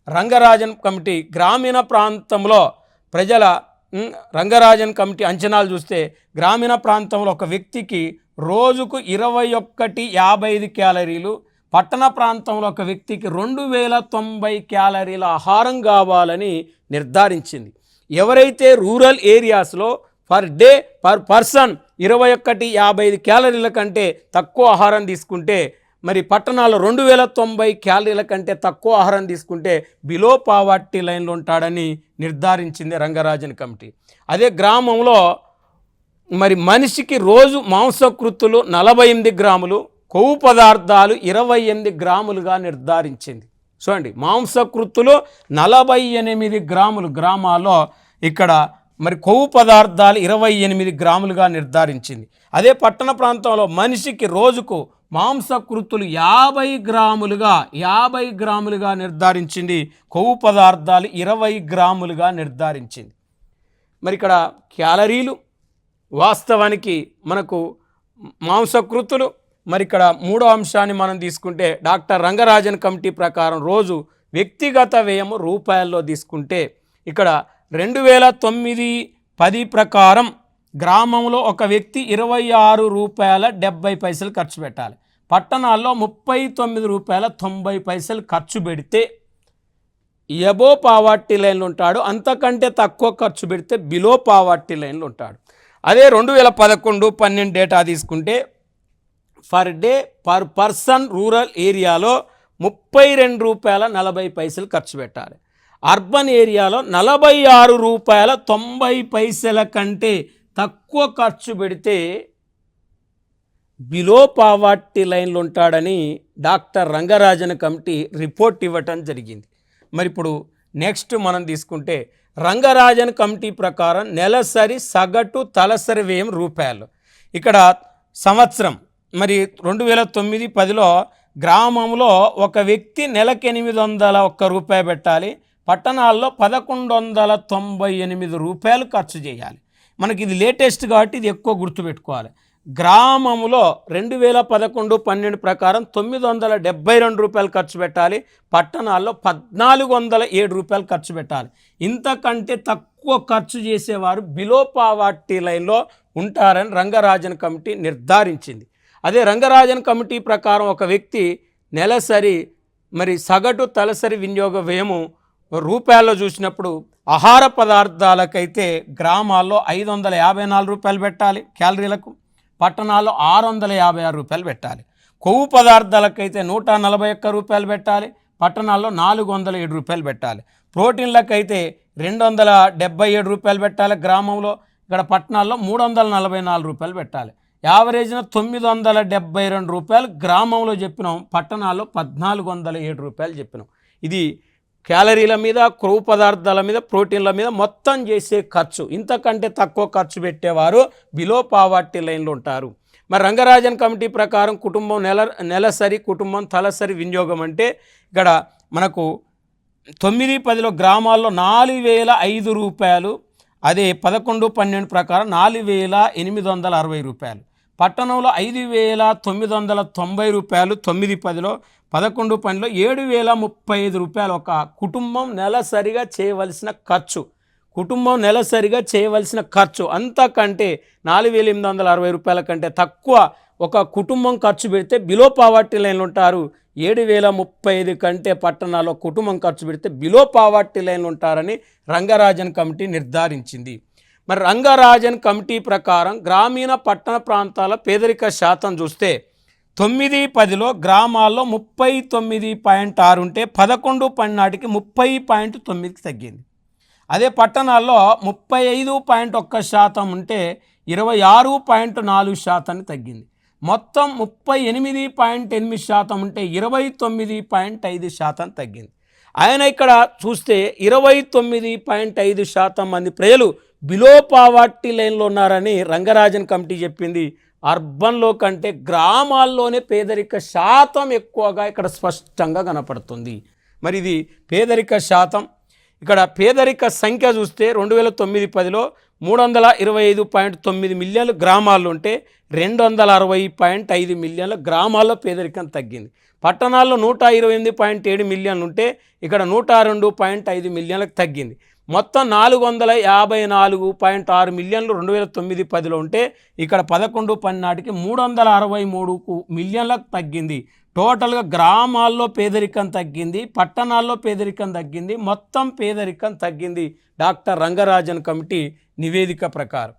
Rangarajan committee గ్రామీణ ప్రాంతంలో ప్రజల రంగరాజన్ కమిటీ అంచనాలు చూస్తే గ్రామీణ ప్రాంతంలో ఒక వ్యక్తికి రోజుకు 21:55 క్యాలరీలు, పట్టణ ప్రాంతంలో ఒక వ్యక్తికి 2090 క్యాలరీల ఆహారం కావాలని నిర్ధారించింది. ఎవరైతే రూరల్ ఏరియాస్లో పర్ పర్సన్ 21:55 క్యాలరీల కంటే తక్కువ ఆహారం తీసుకుంటే, మరి పట్టణాల్లో 2090 క్యాలరీల కంటే తక్కువ ఆహారం తీసుకుంటే బిలో పావర్టీ లైన్లో ఉంటాడని నిర్ధారించింది రంగరాజన్ కమిటీ. అదే గ్రామంలో మరి మనిషికి రోజు మాంసకృత్తులు 48 గ్రాములు, కొవ్వు పదార్థాలు 28 గ్రాములుగా నిర్ధారించింది. చూడండి, మాంసకృత్తులు 48 గ్రాములు గ్రామాల్లో, ఇక్కడ మరి కొవ్వు పదార్థాలు 28 గ్రాములుగా నిర్ధారించింది. అదే పట్టణ ప్రాంతంలో మనిషికి రోజుకు మాంసకృత్తులు 50 గ్రాములుగా నిర్ధారించింది. కొవ్వు పదార్థాలు 20 గ్రాములుగా నిర్ధారించింది. మరి ఇక్కడ క్యాలరీలు వాస్తవానికి మనకు మాంసకృత్తులు, మరి ఇక్కడ మూడో అంశాన్ని మనం తీసుకుంటే డాక్టర్ రంగరాజన్ కమిటీ ప్రకారం రోజు వ్యక్తిగత వ్యయం రూపాయల్లో తీసుకుంటే ఇక్కడ 2009-10 ప్రకారం గ్రామంలో ఒక వ్యక్తి ₹26.70 ఖర్చు పెట్టాలి. పట్టణాల్లో ₹39.90 ఖర్చు పెడితే ఎబో పావర్టీ లైన్లో ఉంటాడు. అంతకంటే తక్కువ ఖర్చు పెడితే బిలో పావర్టీ లైన్లో ఉంటాడు. అదే 2011-12 డేటా తీసుకుంటే పర్ పర్సన్ రూరల్ ఏరియాలో ₹32.40 ఖర్చు పెట్టాలి. అర్బన్ ఏరియాలో ₹46.90 కంటే తక్కువ ఖర్చు పెడితే బిలో పావర్టీ లైన్లో ఉంటాడని డాక్టర్ రంగరాజన్ కమిటీ రిపోర్ట్ ఇవ్వటం జరిగింది. మరి ఇప్పుడు నెక్స్ట్ మనం తీసుకుంటే రంగరాజన్ కమిటీ ప్రకారం నెలసరి సగటు తలసరి వ్యయం రూపాయలు. ఇక్కడ సంవత్సరం మరి 2009-10లో గ్రామంలో ఒక వ్యక్తి నెలకు ₹801 పెట్టాలి. పట్టణాల్లో ₹1198 ఖర్చు చేయాలి. మనకి ఇది లేటెస్ట్ కాబట్టి ఇది ఎక్కువ గుర్తుపెట్టుకోవాలి. గ్రామంలో 2011-12 ప్రకారం ₹972 ఖర్చు పెట్టాలి. పట్టణాల్లో ₹1407 ఖర్చు పెట్టాలి. ఇంతకంటే తక్కువ ఖర్చు చేసేవారు బిలో పావర్టీ లైన్లో ఉంటారని రంగరాజన్ కమిటీ నిర్ధారించింది. అదే రంగరాజన్ కమిటీ ప్రకారం ఒక వ్యక్తి నెలసరి మరి సగటు తలసరి వినియోగ వ్యయము రూపాయల్లో చూసినప్పుడు ఆహార పదార్థాలకైతే గ్రామాల్లో ₹554 పెట్టాలి క్యాలరీలకు, పట్టణాల్లో ₹656 పెట్టాలి. కొవ్వు పదార్థాలకైతే ₹141 పెట్టాలి, పట్టణాల్లో ₹407 పెట్టాలి. ప్రోటీన్లకైతే ₹277 పెట్టాలి గ్రామంలో, ఇక్కడ పట్టణాల్లో ₹344 పెట్టాలి. యావరేజ్న ₹972 గ్రామంలో చెప్పినాం, పట్టణాల్లో ₹1407 చెప్పినాం. ఇది క్యాలరీల మీద, కొవ్వు పదార్థాల మీద, ప్రోటీన్ల మీద మొత్తం చేసే ఖర్చు. ఇంతకంటే తక్కువ ఖర్చు పెట్టేవారు బిలో పావర్టీ లైన్లో ఉంటారు. మరి రంగరాజన్ కమిటీ ప్రకారం కుటుంబం నెలసరి కుటుంబం తలసరి వినియోగం అంటే ఇక్కడ మనకు 9-10లో గ్రామాల్లో ₹4005, అదే 11-12 ప్రకారం ₹4860, పట్టణంలో ₹5990, 9-10లో 11-12లో ₹7035 ఒక కుటుంబం నెలసరిగా చేయవలసిన ఖర్చు. అంతకంటే ₹4860 కంటే తక్కువ ఒక కుటుంబం ఖర్చు పెడితే బిలో పావర్టీ లైన్లో ఉంటారు. 7035 కంటే పట్టణాల్లో కుటుంబం ఖర్చు పెడితే బిలో పావర్టీ లైన్లో ఉంటారని రంగరాజన్ కమిటీ నిర్ధారించింది. మరి రంగరాజన్ కమిటీ ప్రకారం గ్రామీణ పట్టణ ప్రాంతాల పేదరిక శాతం చూస్తే 9-10లో గ్రామాల్లో 39.6 ఉంటే 11-12 నాటికి 30.9కి తగ్గింది. అదే పట్టణాల్లో 35.1% ఉంటే 26.4% తగ్గింది. మొత్తం 38.8% ఉంటే 29.5% తగ్గింది. ఆయన ఇక్కడ చూస్తే 29.5% మంది ప్రజలు బిలో పావర్టీ లైన్లో ఉన్నారని రంగరాజన్ కమిటీ చెప్పింది. అర్బన్లో కంటే గ్రామాల్లోనే పేదరిక శాతం ఎక్కువగా ఇక్కడ స్పష్టంగా కనపడుతుంది. మరి ఇది పేదరిక శాతం. ఇక్కడ పేదరిక సంఖ్య చూస్తే 2009-10లో 325.9 మిలియన్లు గ్రామాల్లో ఉంటే 260.5 మిలియన్ల గ్రామాల్లో పేదరికం తగ్గింది. పట్టణాల్లో 128.7 మిలియన్లు ఉంటే ఇక్కడ 102.5 మిలియన్లకు తగ్గింది. మొత్తం 454.6 మిలియన్లు 2009-10లో ఉంటే ఇక్కడ 11-12 నాటికి 363 మిలియన్లకు తగ్గింది. టోటల్గా గ్రామాల్లో పేదరికం తగ్గింది, పట్టణాల్లో పేదరికం తగ్గింది, మొత్తం పేదరికం తగ్గింది డాక్టర్ రంగరాజన్ కమిటీ నివేదిక ప్రకారం.